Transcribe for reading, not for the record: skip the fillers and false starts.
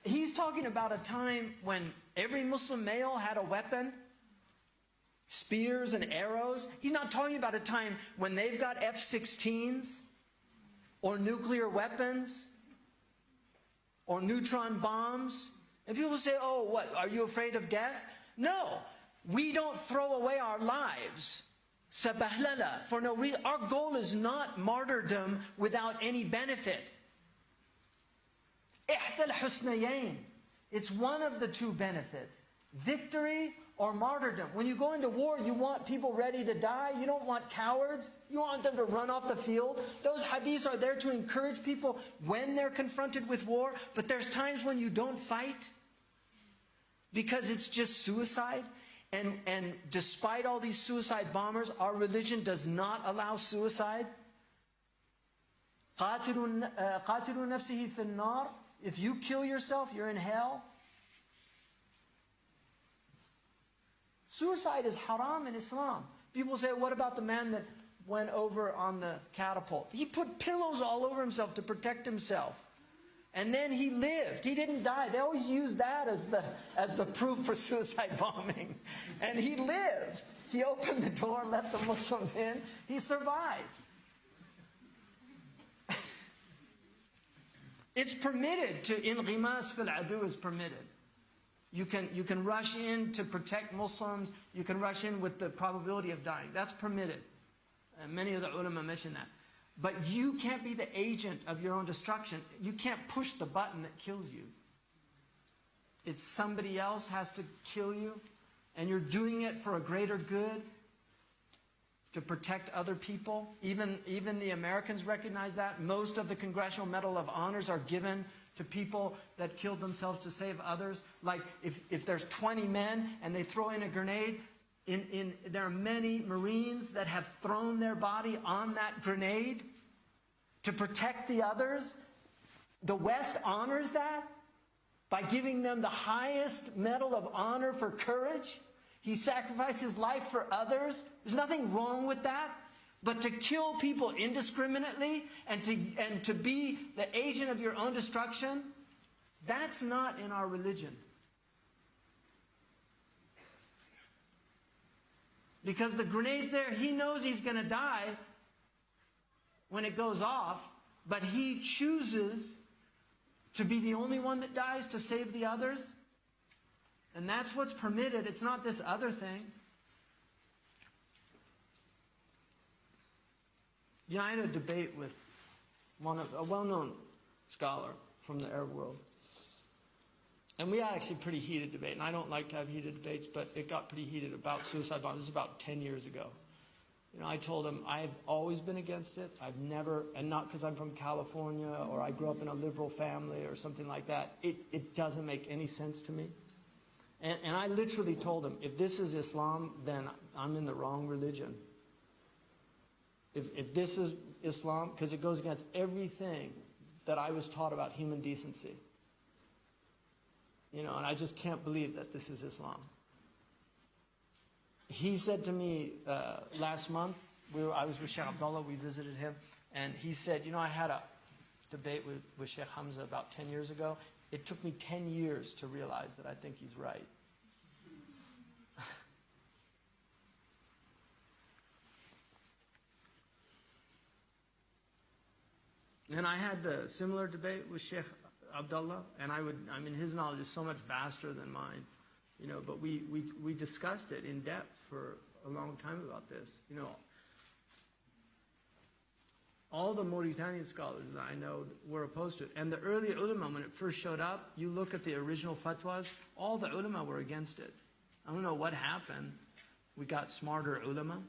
He's talking about a time when every Muslim male had a weapon, spears and arrows. He's not talking about a time when they've got F-16s or nuclear weapons or neutron bombs. And people say, oh, what, are you afraid of death? No, we don't throw away our lives. Sabahlala, for no reason. Our goal is not martyrdom without any benefit. Ihtal husnayayn. It's one of the two benefits. Victory or martyrdom. When you go into war, you want people ready to die. You don't want cowards. You want them to run off the field. Those hadiths are there to encourage people when they're confronted with war. But there's times when you don't fight because it's just suicide. And despite all these suicide bombers, our religion does not allow suicide. قَاتِلُوا نَفْسِهِ فِي النَّارِ. If you kill yourself, you're in hell. Suicide is haram in Islam. People say, what about the man that went over on the catapult? He put pillows all over himself to protect himself. And then he lived. He didn't die. They always use that as the proof for suicide bombing. And he lived. He opened the door, let the Muslims in. He survived. It's permitted to, inqimas fil adu is permitted. You can rush in to protect Muslims. You can rush in with the probability of dying. That's permitted. And many of the ulama mention that. But you can't be the agent of your own destruction. You can't push the button that kills you. It's somebody else has to kill you. And you're doing it for a greater good. To protect other people. Even the Americans recognize that. Most of the Congressional Medal of Honors are given to people that killed themselves to save others. Like if there's 20 men and they throw in a grenade, there are many Marines that have thrown their body on that grenade to protect the others. The West honors that by giving them the highest medal of honor for courage. He sacrificed his life for others. There's nothing wrong with that. But to kill people indiscriminately and to be the agent of your own destruction, that's not in our religion. Because the grenade's there, he knows he's going to die when it goes off, but he chooses to be the only one that dies to save the others. And that's what's permitted. It's not this other thing. Yeah, I had a debate with a well-known scholar from the Arab world. And we had actually a pretty heated debate. And I don't like to have heated debates, but it got pretty heated about suicide bombs. This was about 10 years ago. I told him I've always been against it. I've never, and not because I'm from California or I grew up in a liberal family or something like that. It doesn't make any sense to me. And I literally told him, if this is Islam, then I'm in the wrong religion. If this is Islam, because it goes against everything that I was taught about human decency. And I just can't believe that this is Islam. He said to me last month, I was with Shaykh Abdullah, we visited him, and he said, I had a debate with Shaykh Hamza about 10 years ago. It took me 10 years to realize that I think he's right. And I had the similar debate with Shaykh Abdullah, and his knowledge is so much vaster than mine, but we discussed it in depth for a long time about this. All the Mauritanian scholars that I know were opposed to it. And the early ulama, when it first showed up, you look at the original fatwas, all the ulama were against it. I don't know what happened. We got smarter ulama.